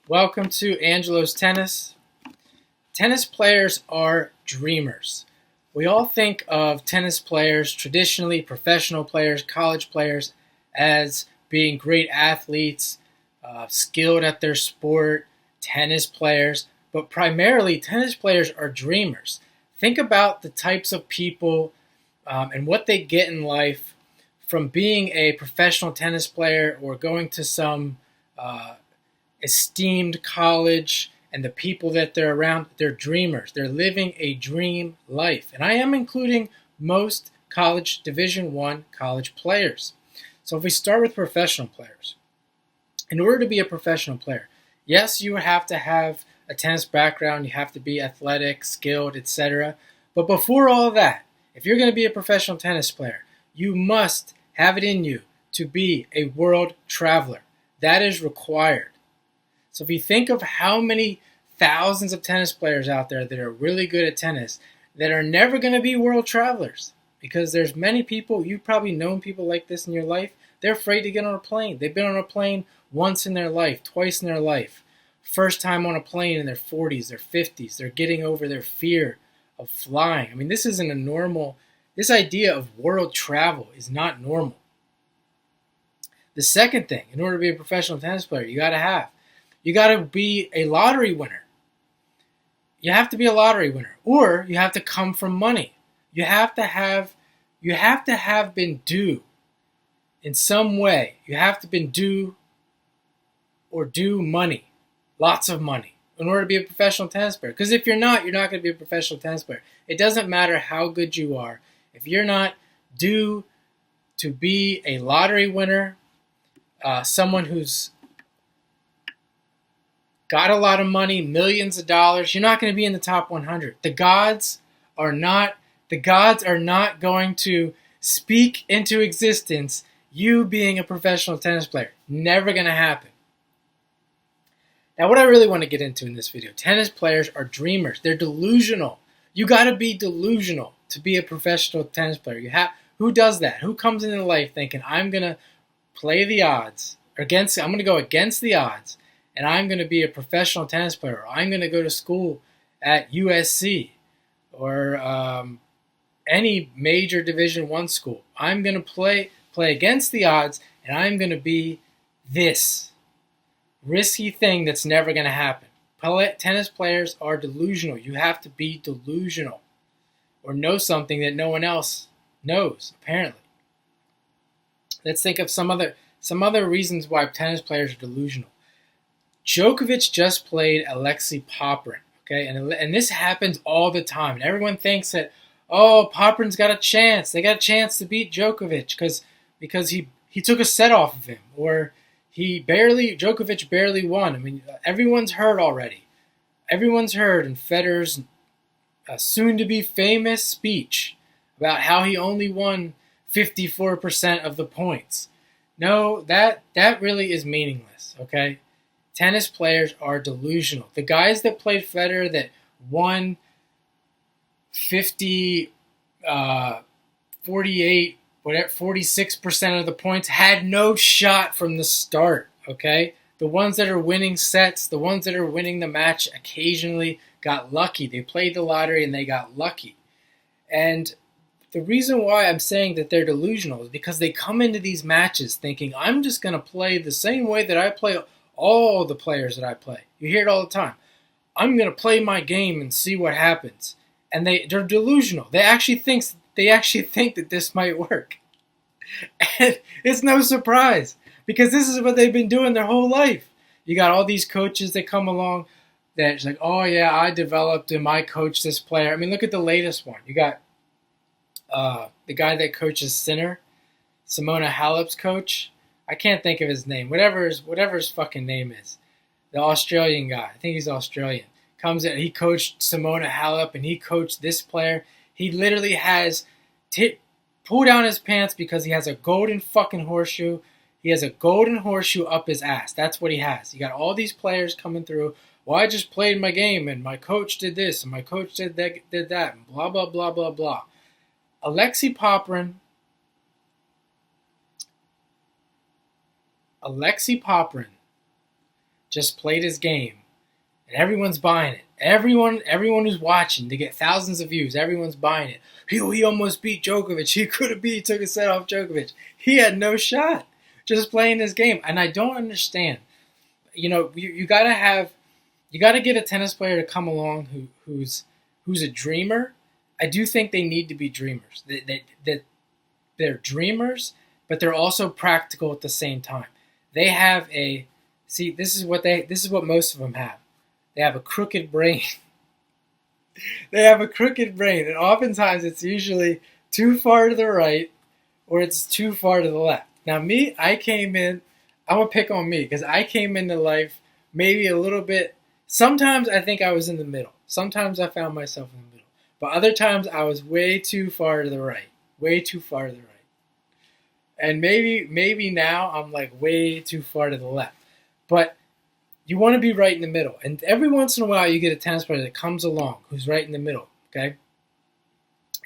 Welcome to Angelo's Tennis. Tennis players are dreamers. We all think of tennis players, traditionally professional players, college players, as being great athletes, skilled at their sport, tennis players, but primarily tennis players are dreamers. Think about the types of people and what they get in life from being a professional tennis player or going to some esteemed college and the people that they're around. They're dreamers. They're living a dream life. And I am including most college Division I college players. So if we start with professional players, in order to be a professional player, yes, you have to have a tennis background, you have to be athletic, skilled, etc. But before all of that, if you're going to be a professional tennis player, you must have it in you to be a world traveler. That is required. So if you think of how many thousands of tennis players out there that are really good at tennis that are never going to be world travelers, because there's many people, you've probably known people like this in your life, they're afraid to get on a plane. They've been on a plane once in their life, twice in their life. First time on a plane in their 40s, their 50s, they're getting over their fear of flying. I mean, this isn't a normal, this idea of world travel is not normal. The second thing, in order to be a professional tennis player, you got to be a lottery winner. You have to be a lottery winner, or you have to come from money. You have to have been due in some way. You have to been due or due money, lots of money, in order to be a professional tennis player. Because if you're not going to be a professional tennis player. It doesn't matter how good you are. If you're not due to be a lottery winner, someone who's got a lot of money, millions of dollars, you're not going to be in the top 100. The gods are not going to speak into existence you being a professional tennis player. Never going to happen. Now, what I really want to get into in this video, tennis players are dreamers. They're delusional. You got to be delusional to be a professional tennis player. Who does that? Who comes into life thinking, I'm going to play the odds, I'm going to go against the odds, and I'm going to be a professional tennis player, or I'm going to go to school at USC or any major Division I school. I'm going to play against the odds, and I'm going to be this risky thing that's never going to happen. Tennis players are delusional. You have to be delusional or know something that no one else knows, apparently. Let's think of some other reasons why tennis players are delusional. Djokovic just played Alexei Popyrin, okay? And this happens all the time. And everyone thinks that, oh, Popyrin's got a chance. They got a chance to beat Djokovic because he took a set off of him, or Djokovic barely won. I mean, everyone's heard already. Everyone's heard in Federer's soon-to-be famous speech about how he only won 54% of the points. No, that really is meaningless, okay? Tennis players are delusional. The guys that played Federer that won 48, 46% of the points had no shot from the start, okay? The ones that are winning sets, the ones that are winning the match occasionally got lucky. They played the lottery and they got lucky. And the reason why I'm saying that they're delusional is because they come into these matches thinking, I'm just going to play the same way that I play all the players that I play. You hear it all the time. I'm going to play my game and see what happens. And they're delusional. They actually think that this might work. And it's no surprise, because this is what they've been doing their whole life. You got all these coaches that come along that's like, oh yeah, I developed and I coached this player. I mean, look at the latest one. You got the guy that coaches Sinner, Simona Halep's coach. I can't think of his name. Whatever his fucking name is. The Australian guy. I think he's Australian. Comes in, he coached Simona Halep and he coached this player. He literally has pull down his pants because he has a golden fucking horseshoe. He has a golden horseshoe up his ass. That's what he has. You got all these players coming through. Well, I just played my game and my coach did this and my coach did that, and blah, blah, blah, blah, blah. Alexei Popyrin, just played his game, and everyone's buying it. Everyone who's watching, to get thousands of views, everyone's buying it. He almost beat Djokovic. He could have took a set off Djokovic. He had no shot just playing his game. And I don't understand. You gotta get a tennis player to come along who's a dreamer. I do think they need to be dreamers. They're dreamers, but they're also practical at the same time. They have this is what most of them have. They have a crooked brain. They have a crooked brain, and oftentimes it's usually too far to the right or it's too far to the left. Now me, I'm gonna pick on me because I came into life maybe a little bit. Sometimes I think I was in the middle. Sometimes I found myself in the middle. But other times I was way too far to the right. Way too far to the right. And maybe now I'm like way too far to the left. But you want to be right in the middle. And every once in a while you get a tennis player that comes along who's right in the middle, okay?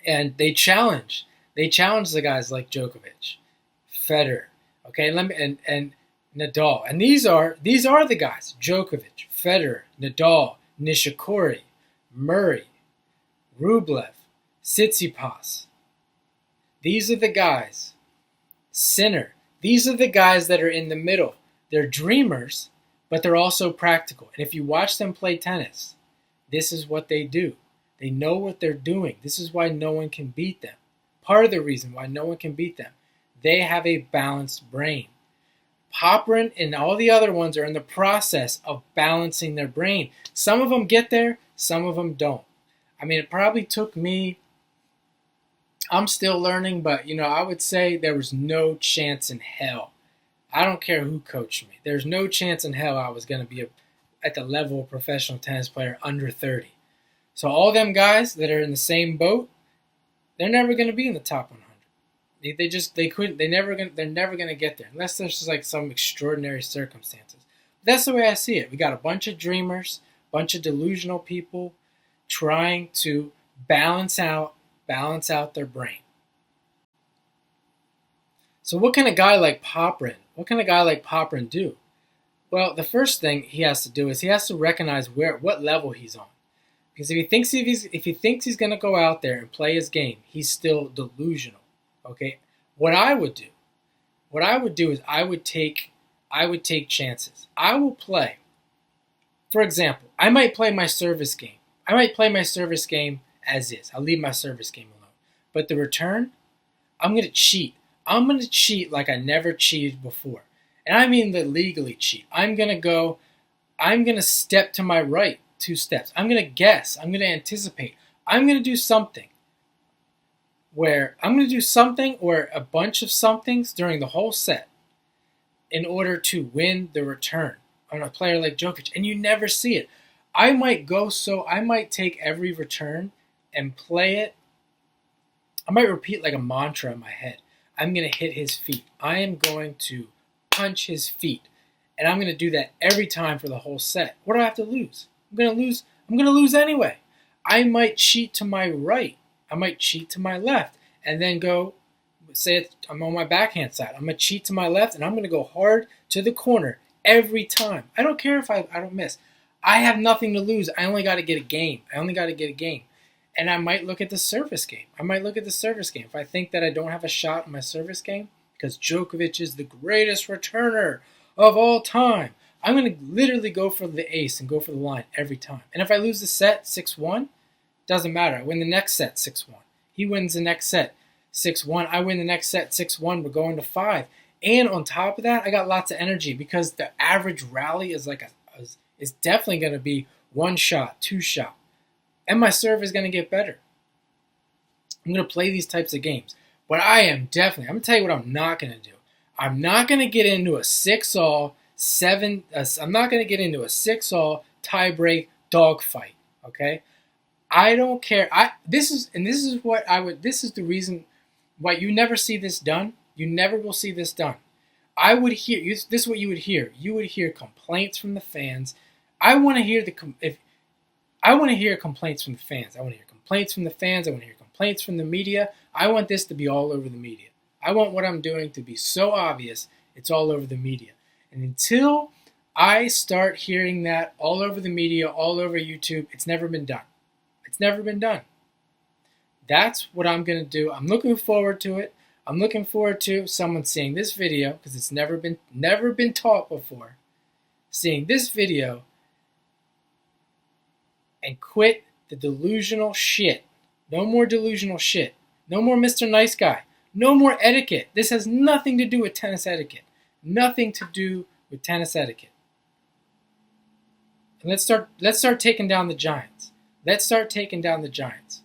And they challenge the guys like Djokovic, Federer, okay, and Nadal. And these are the guys: Djokovic, Federer, Nadal, Nishikori, Murray, Rublev, Tsitsipas. These are the guys. Sinner. These are the guys that are in the middle. They're dreamers, but they're also practical. And if you watch them play tennis, this is what they do. They know what they're doing. This is why no one can beat them. Part of the reason why no one can beat them. They have a balanced brain. Popyrin and all the other ones are in the process of balancing their brain. Some of them get there, some of them don't. I mean, it probably took me, I'm still learning, but I would say there was no chance in hell. I don't care who coached me. There's no chance in hell I was going to be at the level of professional tennis player under 30. So all them guys that are in the same boat, they're never going to be in the top 100. They're never going to get there unless there's just like some extraordinary circumstances. But that's the way I see it. We got a bunch of dreamers, bunch of delusional people trying to balance out their brain. So what can a guy like Popyrin do? Well, the first thing he has to do is he has to recognize what level he's on. Because if he thinks he's going to go out there and play his game, he's still delusional. Okay? What I would do is I would take chances. I will play. For example, I might play my service game. As is. I'll leave my service game alone. But the return, I'm going to cheat. I'm going to cheat like I never cheated before. And I mean legally cheat. I'm going to step to my right 2 steps. I'm going to guess. I'm going to anticipate. I'm going to do something or a bunch of somethings during the whole set in order to win the return on a player like Djokovic. And you never see it. I might take every return and play it. I might repeat like a mantra in my head. I'm going to hit his feet. I am going to punch his feet. And I'm going to do that every time for the whole set. What do I have to lose? I'm going to lose anyway. I might cheat to my right. I might cheat to my left. And then go, I'm on my backhand side. I'm going to cheat to my left and I'm going to go hard to the corner every time. I don't care if I don't miss. I have nothing to lose. I only got to get a game. And I might look at the service game. If I think that I don't have a shot in my service game, because Djokovic is the greatest returner of all time, I'm going to literally go for the ace and go for the line every time. And if I lose the set 6-1, doesn't matter. I win the next set 6-1. He wins the next set 6-1. I win the next set 6-1. We're going to 5. And on top of that, I got lots of energy because the average rally is is definitely going to be 1 shot, 2 shot. And my serve is going to get better. I'm going to play these types of games. But I'm going to tell you what I'm not going to do. I'm not going to get into a 6-all, I'm not going to get into a 6-all tie-break dogfight. Okay? I don't care. This is the reason why you never see this done. You never will see this done. This is what you would hear. You would hear complaints from the fans. I want to hear complaints from the fans. I want to hear complaints from the fans. I want to hear complaints from the media. I want this to be all over the media. I want what I'm doing to be so obvious it's all over the media. And until I start hearing that all over the media, all over YouTube. It's never been done. It's never been done. That's what I'm going to do. I'm looking forward to it. I'm looking forward to someone seeing this video, because it's never been taught before. Seeing this video and quit the delusional shit. No more delusional shit. No more Mr. Nice Guy. No more etiquette. This has nothing to do with tennis etiquette. Nothing to do with tennis etiquette. And let's start taking down the giants. Let's start taking down the giants.